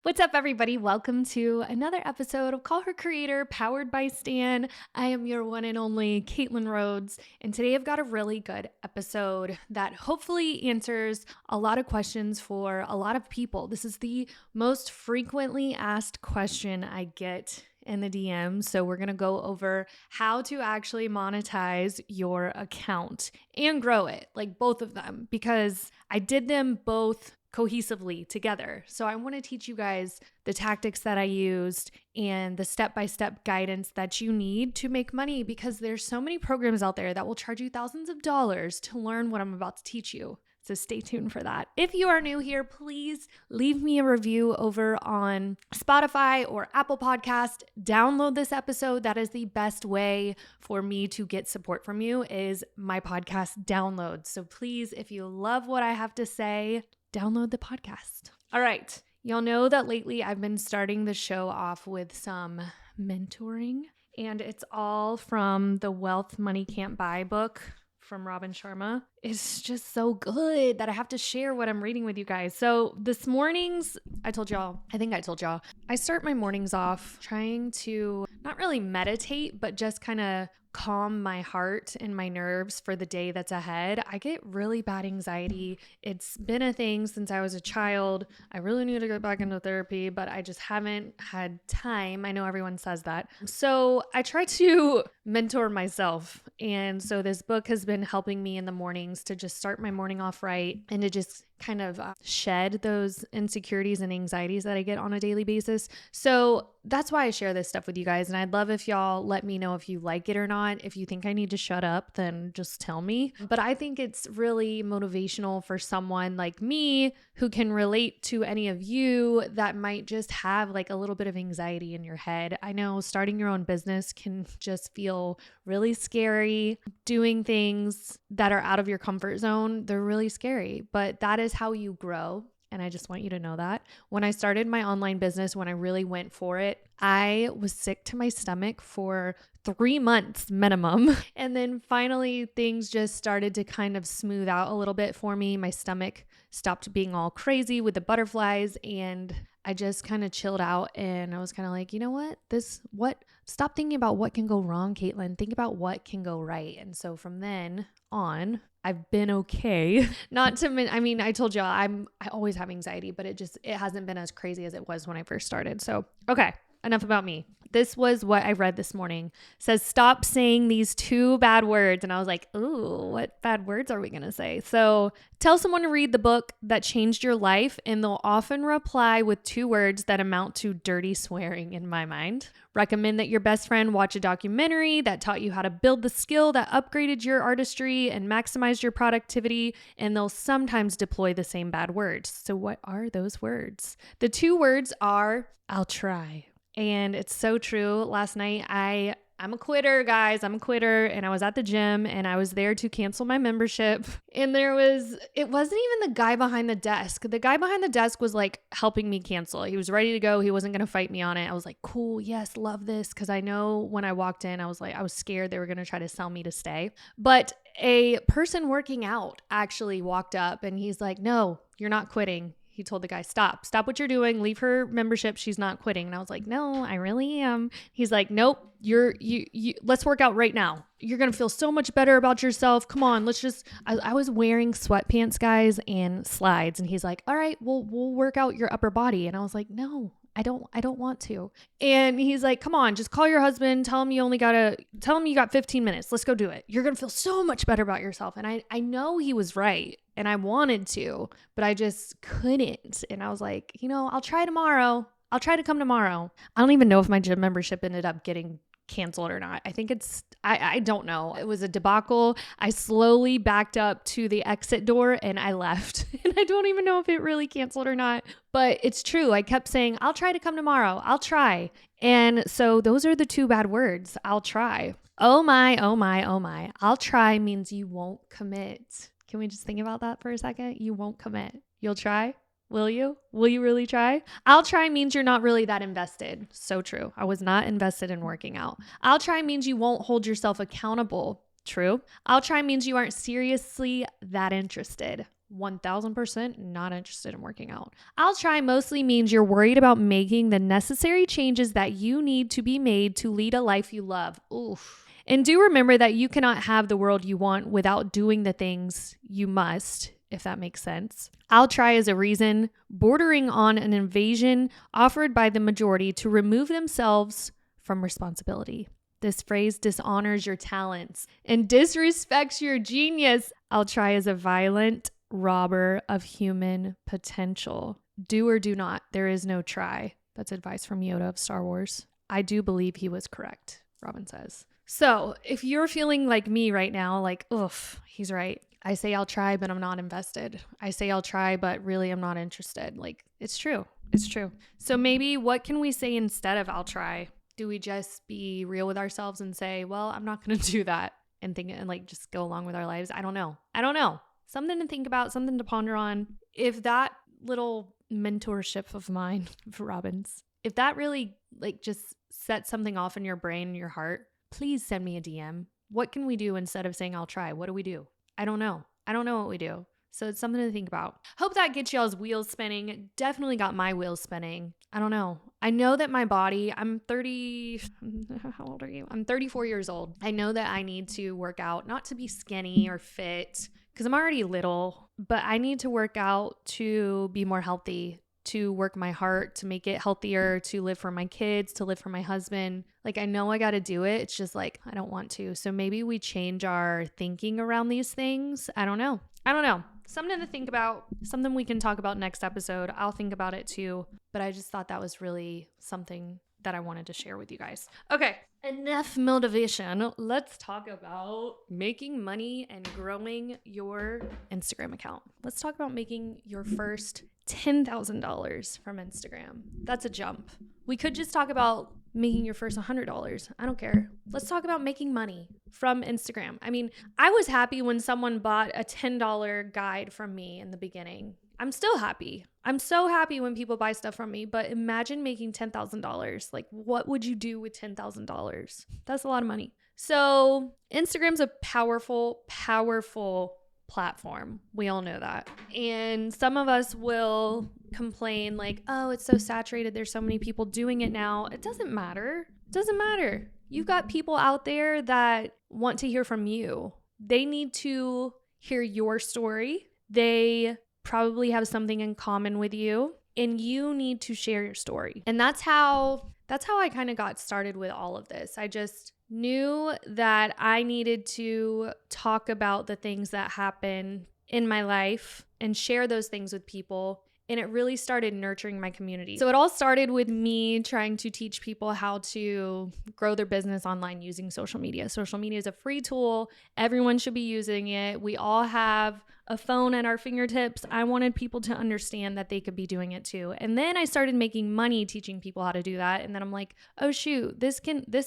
What's up, everybody? Welcome to another episode of Call Her Creator, powered by Stan. I am your one and only Caitlin Rhodes, and today I've got a really good episode that hopefully answers a lot of questions for a lot of people. This is the most frequently asked question I get in the DM. So we're going to go over how to actually monetize your account and grow it, like both of them, because I did them both cohesively together. So I want to teach you guys the tactics that I used and the step-by-step guidance that you need to make money, because there's so many programs out there that will charge you thousands of dollars to learn what I'm about to teach you. So stay tuned for that. If you are new here, please leave me a review over on Spotify or Apple Podcast. Download this episode. That is the best way for me to get support from you, is my podcast downloads. So please, if you love what I have to say, download the podcast. All right. Y'all know that lately I've been starting the show off with some mentoring, and it's all from the Wealth Money Can't Buy book from Robin Sharma. It's just so good that I have to share what I'm reading with you guys. So this morning's, I start my mornings off trying to not really meditate, but just kind of calm my heart and my nerves for the day that's ahead. I get really bad anxiety. It's been a thing since I was a child. I really need to get back into therapy, but I just haven't had time. I know everyone says that. So I try to mentor myself. And so this book has been helping me in the mornings to just start my morning off right and to just kind of shed those insecurities and anxieties that I get on a daily basis. So that's why I share this stuff with you guys. And I'd love if y'all let me know if you like it or not. If you think I need to shut up, then just tell me. But I think it's really motivational for someone like me who can relate to any of you that might just have like a little bit of anxiety in your head. I know starting your own business can just feel really scary. Doing things that are out of your comfort zone, they're really scary, but that is how you grow. And I just want you to know that. When I started my online business, when I really went for it, I was sick to my stomach for 3 months minimum. And then finally things just started to kind of smooth out a little bit for me. My stomach stopped being all crazy with the butterflies, and I just kind of chilled out, and I was kind of like, you know what? Stop thinking about what can go wrong, Caitlin. Think about what can go right. And so from then on, I've been okay. I told y'all I always have anxiety, but it hasn't been as crazy as it was when I first started. So, okay, enough about me. This was what I read this morning. It says, stop saying these 2 bad words. And I was like, ooh, what bad words are we going to say? So tell someone to read the book that changed your life, and they'll often reply with 2 words that amount to dirty swearing in my mind. Recommend that your best friend watch a documentary that taught you how to build the skill that upgraded your artistry and maximized your productivity, and they'll sometimes deploy the same bad words. So what are those words? The 2 words are, I'll try. And it's so true. Last night, I'm a quitter, guys. I'm a quitter. And I was at the gym, and I was there to cancel my membership. And it wasn't even the guy behind the desk. The guy behind the desk was like helping me cancel. He was ready to go. He wasn't going to fight me on it. I was like, cool. Yes. Love this. Cause I know when I walked in, I was scared they were going to try to sell me to stay. But a person working out actually walked up, and he's like, no, you're not quitting. He told the guy, stop what you're doing. Leave her membership. She's not quitting. And I was like, no, I really am. He's like, nope, let's work out right now. You're going to feel so much better about yourself. Come on, I was wearing sweatpants, guys, and slides. And he's like, all right, we'll work out your upper body. And I was like, no, I don't want to. And he's like, come on, just call your husband. Tell him you got 15 minutes. Let's go do it. You're going to feel so much better about yourself. And I know he was right. And I wanted to, but I just couldn't. And I was like, I'll try tomorrow. I'll try to come tomorrow. I don't even know if my gym membership ended up getting canceled or not. I think I don't know. It was a debacle. I slowly backed up to the exit door and I left. And I don't even know if it really canceled or not, but it's true. I kept saying, I'll try to come tomorrow. I'll try. And so those are the 2 bad words. I'll try. Oh my, oh my, oh my. I'll try means you won't commit. Can we just think about that for a second? You won't commit. You'll try? Will you? Will you really try? I'll try means you're not really that invested. So true. I was not invested in working out. I'll try means you won't hold yourself accountable. True. I'll try means you aren't seriously that interested. 1000% not interested in working out. I'll try mostly means you're worried about making the necessary changes that you need to be made to lead a life you love. Oof. And do remember that you cannot have the world you want without doing the things you must, if that makes sense. I'll try as a reason bordering on an invasion offered by the majority to remove themselves from responsibility. This phrase dishonors your talents and disrespects your genius. I'll try as a violent robber of human potential. Do or do not. There is no try. That's advice from Yoda of Star Wars. I do believe he was correct, Robin says. So if you're feeling like me right now, like, oof, he's right. I say I'll try, but I'm not invested. I say I'll try, but really I'm not interested. Like, it's true. It's true. So maybe what can we say instead of I'll try? Do we just be real with ourselves and say, well, I'm not going to do that and think and like just go along with our lives? I don't know. Something to think about, something to ponder on. If that little mentorship of mine for Robin's, if that really like just sets something off in your brain and your heart, please send me a DM. What can we do instead of saying I'll try? What do we do? I don't know what we do. So it's something to think about. Hope that gets y'all's wheels spinning. It definitely got my wheels spinning. I don't know. I know that my body, I'm 30, how old are you? I'm 34 years old. I know that I need to work out, not to be skinny or fit, because I'm already little, but I need to work out to be more healthy, to work my heart, to make it healthier, to live for my kids, to live for my husband. Like, I know I got to do it. It's just like, I don't want to. So maybe we change our thinking around these things. I don't know. Something to think about, something we can talk about next episode. I'll think about it too. But I just thought that was really something that I wanted to share with you guys. Okay, enough motivation. Let's talk about making money and growing your Instagram account. Let's talk about making your first $10,000 from Instagram. That's a jump. We could just talk about making your first $100. I don't care. Let's talk about making money from Instagram. I mean, I was happy when someone bought a $10 guide from me in the beginning. I'm still happy. I'm so happy when people buy stuff from me, but imagine making $10,000. Like, what would you do with $10,000? That's a lot of money. So Instagram's a powerful, powerful platform. We all know that. And some of us will complain like, oh, it's so saturated. There's so many people doing it now. It doesn't matter. It doesn't matter. You've got people out there that want to hear from you. They need to hear your story. They probably have something in common with you, and you need to share your story. And that's how I kind of got started with all of this. I just knew that I needed to talk about the things that happen in my life and share those things with people. And it really started nurturing my community. So it all started with me trying to teach people how to grow their business online using social media. Social media is a free tool. Everyone should be using it. We all have a phone at our fingertips. I wanted people to understand that they could be doing it too. And then I started making money teaching people how to do that. And then I'm like, oh shoot, this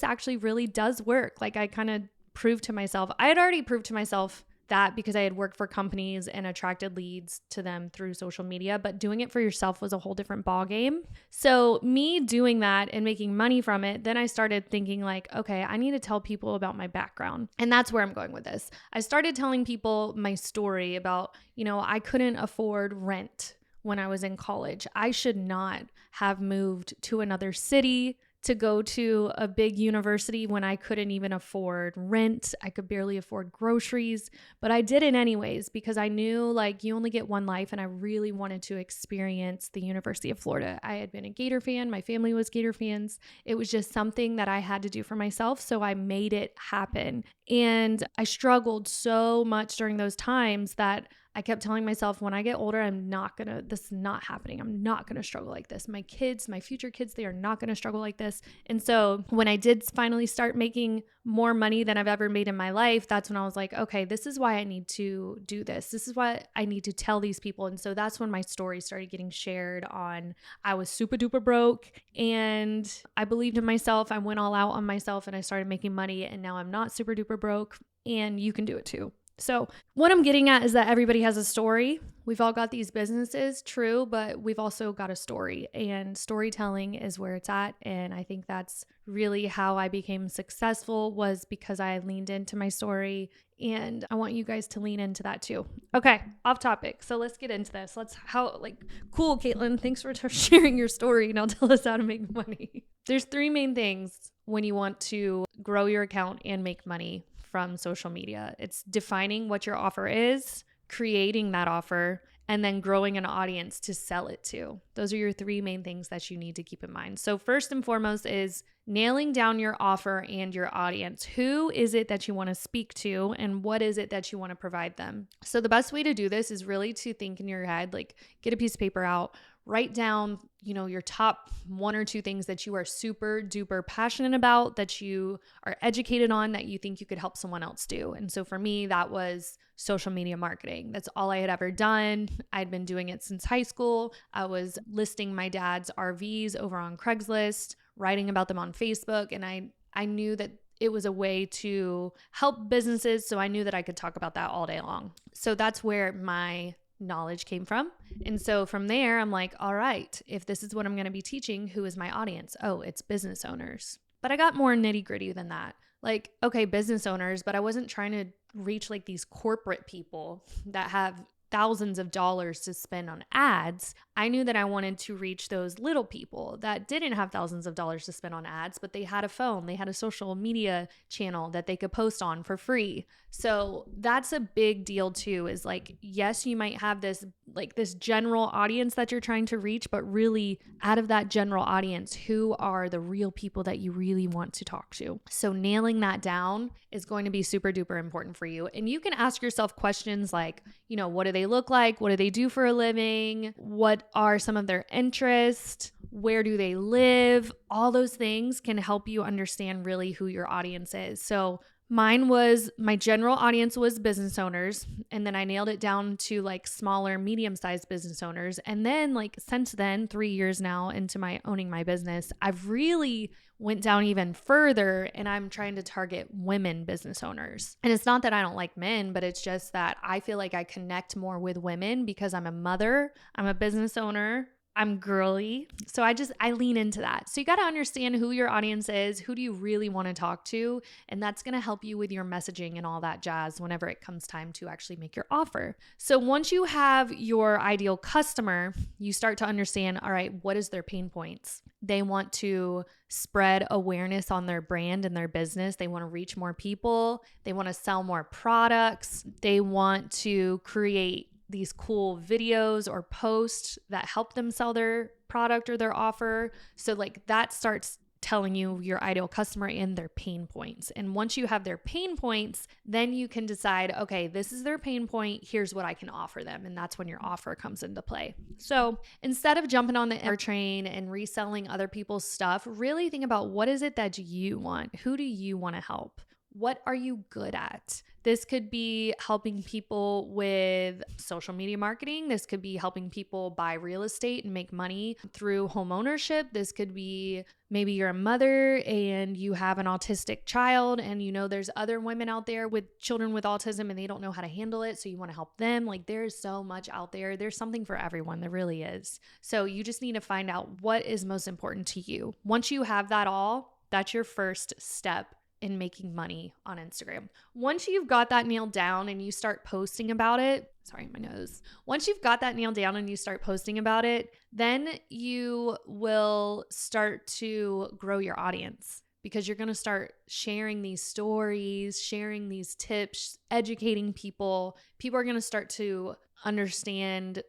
actually really does work. Like, I kind of proved to myself. I had already proved to myself that because I had worked for companies and attracted leads to them through social media, but doing it for yourself was a whole different ball game. So me doing that and making money from it, then I started thinking like, okay, I need to tell people about my background. And that's where I'm going with this. I started telling people my story about, I couldn't afford rent when I was in college. I should not have moved to another city to go to a big university when I couldn't even afford rent. I could barely afford groceries, but I did it anyways because I knew like you only get one life, and I really wanted to experience the University of Florida. I had been a Gator fan. My family was Gator fans. It was just something that I had to do for myself. So I made it happen. And I struggled so much during those times that I kept telling myself, when I get older, this is not happening. I'm not going to struggle like this. My kids, my future kids, they are not going to struggle like this. And so when I did finally start making more money than I've ever made in my life, that's when I was like, okay, this is why I need to do this. This is what I need to tell these people. And so that's when my story started getting shared on. I was super duper broke and I believed in myself. I went all out on myself and I started making money, and now I'm not super duper broke, and you can do it too. So what I'm getting at is that everybody has a story. We've all got these businesses, true, but we've also got a story, and storytelling is where it's at. And I think that's really how I became successful, was because I leaned into my story, and I want you guys to lean into that too. Okay, off topic. So let's get into this. Cool, Caitlin, thanks for sharing your story. Now tell us how to make money. There's three main things when you want to grow your account and make money from social media. It's defining what your offer is, creating that offer, and then growing an audience to sell it to. Those are your three main things that you need to keep in mind. So first and foremost is nailing down your offer and your audience. Who is it that you want to speak to, and what is it that you want to provide them? So the best way to do this is really to think in your head, like get a piece of paper out, write down, your top one or two things that you are super duper passionate about, that you are educated on, that you think you could help someone else do. And so for me, that was social media marketing. That's all I had ever done. I'd been doing it since high school. I was listing my dad's RVs over on Craigslist, writing about them on Facebook. And I knew that it was a way to help businesses. So I knew that I could talk about that all day long. So that's where my knowledge came from. And so from there, I'm like, all right, if this is what I'm going to be teaching, who is my audience? Oh, it's business owners. But I got more nitty gritty than that. Like, okay, business owners, but I wasn't trying to reach like these corporate people that have thousands of dollars to spend on ads. I knew that I wanted to reach those little people that didn't have thousands of dollars to spend on ads, but they had a phone, they had a social media channel that they could post on for free. So that's a big deal too, is like, yes, you might have this general audience that you're trying to reach, but really out of that general audience, who are the real people that you really want to talk to? So nailing that down is going to be super duper important for you. And you can ask yourself questions like, what do they look like? What do they do for a living? What are some of their interests? Where do they live? All those things can help you understand really who your audience is. So my general audience was business owners. And then I nailed it down to like smaller, medium-sized business owners. And then since then, 3 years now into my owning my business, I've really went down even further, and I'm trying to target women business owners. And it's not that I don't like men, but it's just that I feel like I connect more with women because I'm a mother, I'm a business owner, I'm girly. So I lean into that. So you got to understand who your audience is. Who do you really want to talk to? And that's going to help you with your messaging and all that jazz whenever it comes time to actually make your offer. So once you have your ideal customer, you start to understand, all right, what is their pain points? They want to spread awareness on their brand and their business. They want to reach more people. They want to sell more products. They want to create these cool videos or posts that help them sell their product or their offer. So that starts telling you your ideal customer and their pain points. And once you have their pain points, then you can decide, okay, this is their pain point. Here's what I can offer them. And that's when your offer comes into play. So instead of jumping on the air train and reselling other people's stuff, really think about, what is it that you want? Who do you want to help? What are you good at? This could be helping people with social media marketing. This could be helping people buy real estate and make money through home ownership. This could be maybe you're a mother and you have an autistic child, and there's other women out there with children with autism and they don't know how to handle it. So you want to help them. There's so much out there. There's something for everyone. There really is. So you just need to find out what is most important to you. Once you have that all, that's your first step in making money on Instagram. Once you've got that nailed down and you start posting about it, Once you've got that nailed down and you start posting about it, then you will start to grow your audience, because you're going to start sharing these stories, sharing these tips, educating people. People are going to start to understand,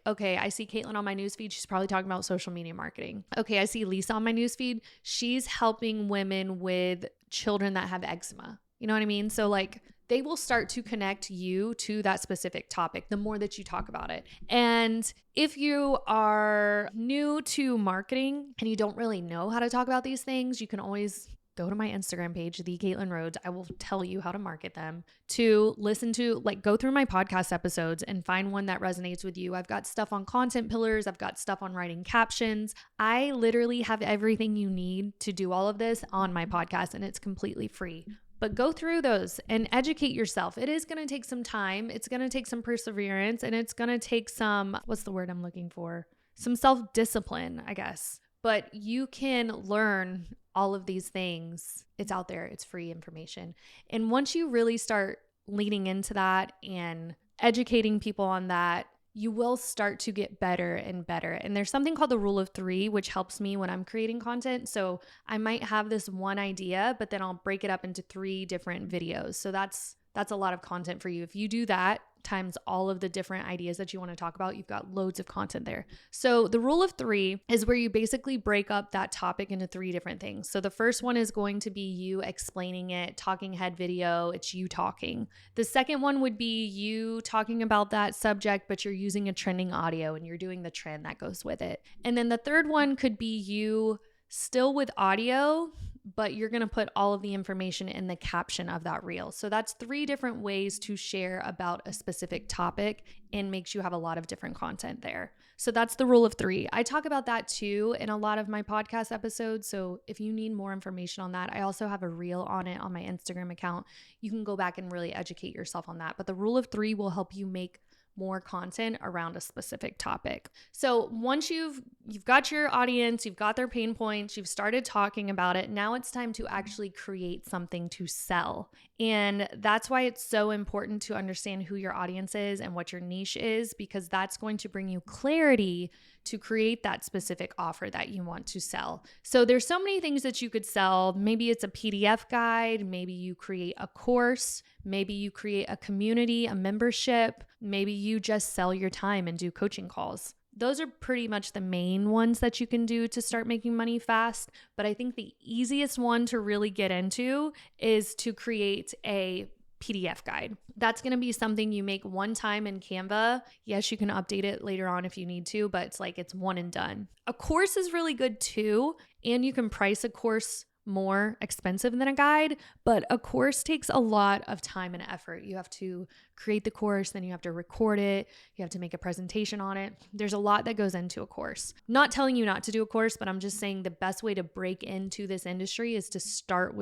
okay, I see Caitlin on my newsfeed. She's probably talking about social media marketing. Okay, I see Lisa on my newsfeed. She's helping women with children that have eczema. You know what I mean? So they will start to connect you to that specific topic the more that you talk about it. And if you are new to marketing and you don't really know how to talk about these things, you can always go to my Instagram page, The Caitlin Rhodes. I will tell you how to market them. To listen to, go through my podcast episodes and find one that resonates with you. I've got stuff on content pillars. I've got stuff on writing captions. I literally have everything you need to do all of this on my podcast, and it's completely free. but go through those and educate yourself. It is going to take some time. It's going to take some perseverance, and it's going to take some, what's the word I'm looking for? Some self-discipline, I guess. But you can learn all of these things. It's out there. It's free information. And once you really start leaning into that and educating people on that, you will start to get better and better. And there's something called the rule of 3, which helps me when I'm creating content. So I might have this one idea, but then I'll break it up into 3 different videos. So that's a lot of content for you. If you do that times all of the different ideas that you want to talk about, you've got loads of content there. So the rule of 3 is where you basically break up that topic into 3 different things. So the first one is going to be you explaining it, talking head video, it's you talking. The second one would be you talking about that subject, but you're using a trending audio and you're doing the trend that goes with it. And then the third one could be you still with audio, but you're going to put all of the information in the caption of that reel. So that's 3 different ways to share about a specific topic and makes you have a lot of different content there. So that's the rule of 3. I talk about that too in a lot of my podcast episodes. So if you need more information on that, I also have a reel on it on my Instagram account. You can go back and really educate yourself on that. But the rule of 3 will help you make more content around a specific topic. So once you've got your audience, you've got their pain points, you've started talking about it, now it's time to actually create something to sell. And that's why it's so important to understand who your audience is and what your niche is, because that's going to bring you clarity to create that specific offer that you want to sell. So there's so many things that you could sell. Maybe it's a PDF guide, maybe you create a course, maybe you create a community, a membership, maybe you just sell your time and do coaching calls. Those are pretty much the main ones that you can do to start making money fast. But I think the easiest one to really get into is to create a PDF guide. That's going to be something you make one time in Canva. Yes, you can update it later on if you need to, but it's one and done. A course is really good too, and you can price a course more expensive than a guide, but a course takes a lot of time and effort. You have to create the course, then you have to record it, you have to make a presentation on it. There's a lot that goes into a course. Not telling you not to do a course, but I'm just saying the best way to break into this industry is to start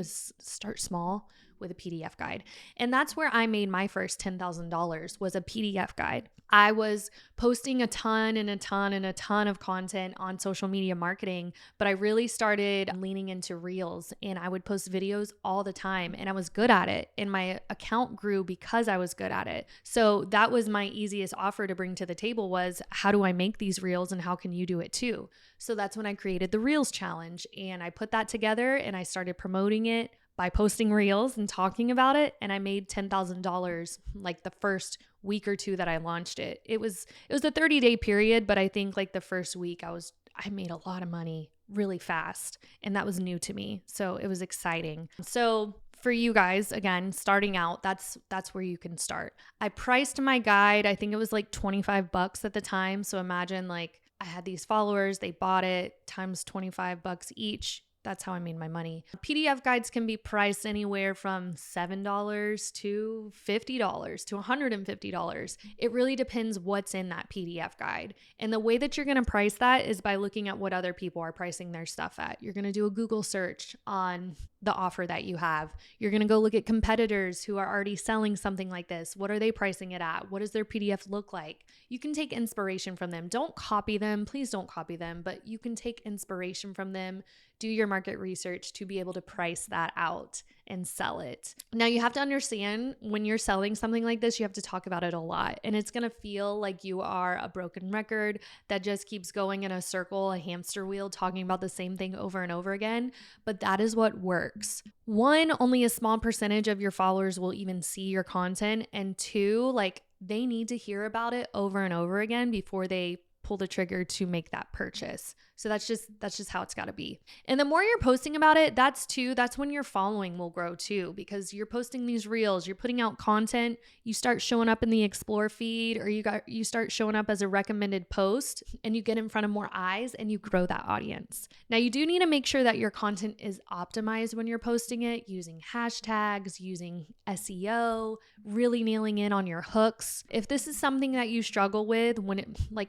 small with a PDF guide. And that's where I made my first $10,000 was a PDF guide. I was posting a ton of content on social media marketing, but I really started leaning into reels, and I would post videos all the time, and I was good at it, and my account grew because I was good at it. So that was my easiest offer to bring to the table was, how do I make these reels and how can you do it too? So that's when I created the Reels Challenge, and I put that together and I started promoting it by posting reels and talking about it. And I made $10,000 like the first week or 2 that I launched it. It was a 30-day period, but I think like the first week I made a lot of money really fast, and that was new to me. So it was exciting. So for you guys, again, starting out, that's where you can start. I priced my guide, I think it was like $25 at the time. So imagine like I had these followers, they bought it times $25 each. That's how I made my money. PDF guides can be priced anywhere from $7 to $50 to $150. It really depends what's in that PDF guide. And the way that you're going to price that is by looking at what other people are pricing their stuff at. You're going to do a Google search on the offer that you have. You're going to go look at competitors who are already selling something like this. What are they pricing it at? What does their PDF look like? You can take inspiration from them. Don't copy them. Please don't copy them, but you can take inspiration from them. Do your market research to be able to price that out and sell it. Now you have to understand when you're selling something like this, you have to talk about it a lot, and it's going to feel like you are a broken record that just keeps going in a circle, a hamster wheel, talking about the same thing over and over again. But that is what works. 1, only a small percentage of your followers will even see your content, and 2, they need to hear about it over and over again before they pull the trigger to make that purchase. So that's just how it's got to be. And the more you're posting about it, that's when your following will grow too, because you're posting these reels, you're putting out content, you start showing up in the explore feed, or you start showing up as a recommended post, and you get in front of more eyes and you grow that audience. Now you do need to make sure that your content is optimized when you're posting it, using hashtags, using SEO, really nailing in on your hooks. If this is something that you struggle with,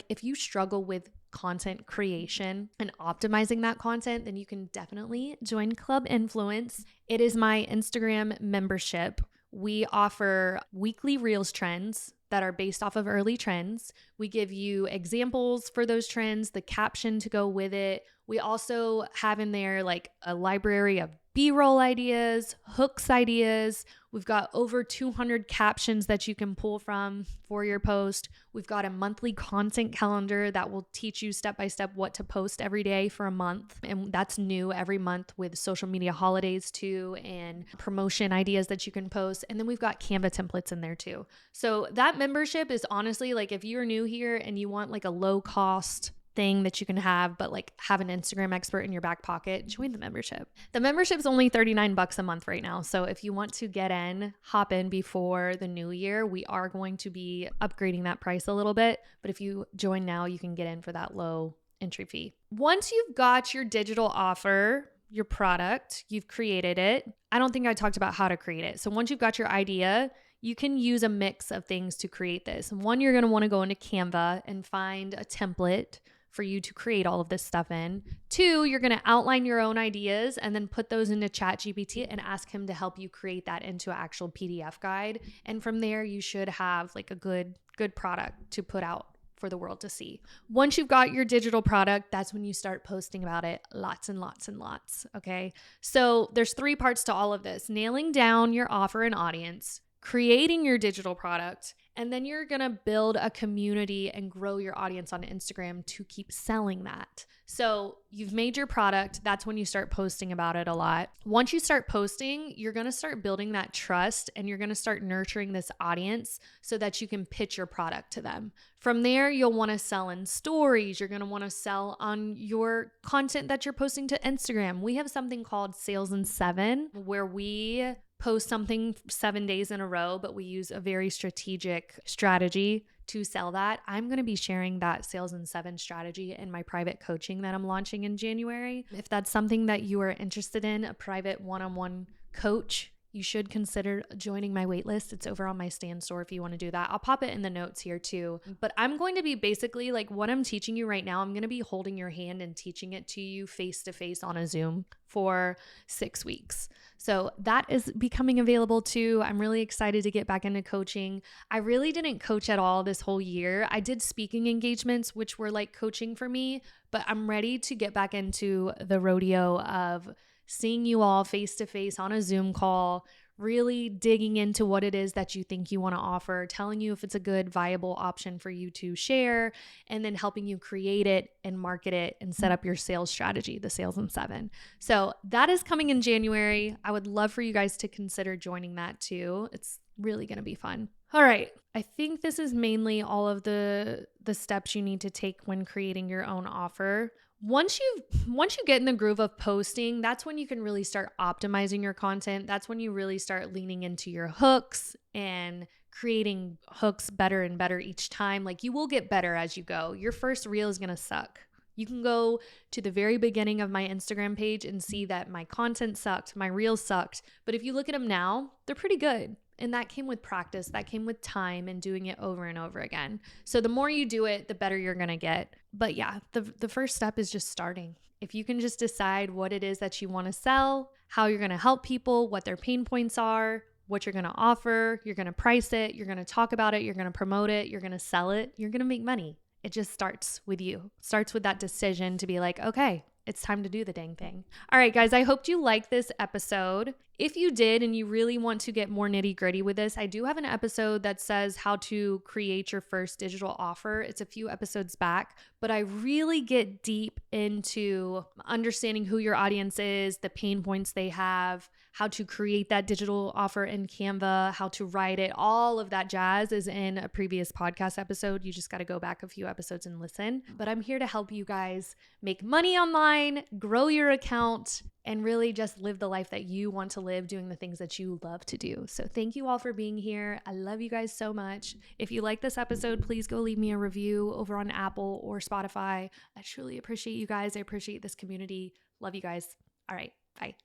if you struggle with content creation and optimizing that content, then you can definitely join Club Influence. It is my Instagram membership. We offer weekly Reels trends that are based off of early trends. We give you examples for those trends, the caption to go with it. We also have in there like a library of B-roll ideas, hooks ideas. We've got over 200 captions that you can pull from for your post. We've got a monthly content calendar that will teach you step by step what to post every day for a month. And that's new every month with social media holidays too, and promotion ideas that you can post. And then we've got Canva templates in there too. So that membership is honestly like, if you're new here and you want like a low cost thing that you can have, but like have an Instagram expert in your back pocket, join the membership. The membership's only $39 a month right now. So if you want to get in, hop in before the new year. We are going to be upgrading that price a little bit, but if you join now, you can get in for that low entry fee. Once you've got your digital offer, your product, you've created it. I don't think I talked about how to create it. So once you've got your idea, you can use a mix of things to create this. One, you're going to want to go into Canva and find a template for you to create all of this stuff in. Two, you're going to outline your own ideas and then put those into ChatGPT and ask him to help you create that into an actual PDF guide. And from there, you should have like a good product to put out for the world to see. Once you've got your digital product, that's when you start posting about it lots and lots and lots. Okay. So there's 3 parts to all of this: nailing down your offer and audience, creating your digital product, and then you're going to build a community and grow your audience on Instagram to keep selling that. So you've made your product. That's when you start posting about it a lot. Once you start posting, you're going to start building that trust and you're going to start nurturing this audience so that you can pitch your product to them. From there, you'll want to sell in stories. You're going to want to sell on your content that you're posting to Instagram. We have something called Sales in 7 where we post something 7 days in a row, but we use a very strategic strategy to sell that. I'm going to be sharing that Sales in 7 strategy in my private coaching that I'm launching in January. If that's something that you are interested in, a private one-on-one coach, you should consider joining my waitlist. It's over on my Stan store if you want to do that. I'll pop it in the notes here too. But I'm going to be basically like what I'm teaching you right now. I'm going to be holding your hand and teaching it to you face to face on a Zoom for 6 weeks. So that is becoming available too. I'm really excited to get back into coaching. I really didn't coach at all this whole year. I did speaking engagements, which were like coaching for me, but I'm ready to get back into the rodeo of seeing you all face to face on a Zoom call, really digging into what it is that you think you want to offer, telling you if it's a good, viable option for you to share, and then helping you create it and market it and set up your sales strategy, the Sales in 7. So that is coming in January. I would love for you guys to consider joining that too. It's really going to be fun. All right. I think this is mainly all of the steps you need to take when creating your own offer. Once you get in the groove of posting, that's when you can really start optimizing your content. That's when you really start leaning into your hooks and creating hooks better and better each time. Like you will get better as you go. Your first reel is going to suck. You can go to the very beginning of my Instagram page and see that my content sucked, my reels sucked. But if you look at them now, they're pretty good. And that came with practice, that came with time and doing it over and over again. So the more you do it, the better you're going to get. But yeah, the first step is just starting. If you can just decide what it is that you want to sell, how you're going to help people, what their pain points are, what you're going to offer, you're going to price it, you're going to talk about it, you're going to promote it, you're going to sell it, you're going to make money. It just starts with you. It starts with that decision to be like, okay, it's time to do the dang thing. All right, guys, I hope you liked this episode. If you did and you really want to get more nitty gritty with this, I do have an episode that says how to create your first digital offer. It's a few episodes back, but I really get deep into understanding who your audience is, the pain points they have, how to create that digital offer in Canva, how to write it. All of that jazz is in a previous podcast episode. You just got to go back a few episodes and listen. But I'm here to help you guys make money online, grow your account, and really just live the life that you want to live, doing the things that you love to do. So thank you all for being here. I love you guys so much. If you like this episode, please go leave me a review over on Apple or Spotify. I truly appreciate you guys. I appreciate this community. Love you guys. All right. Bye.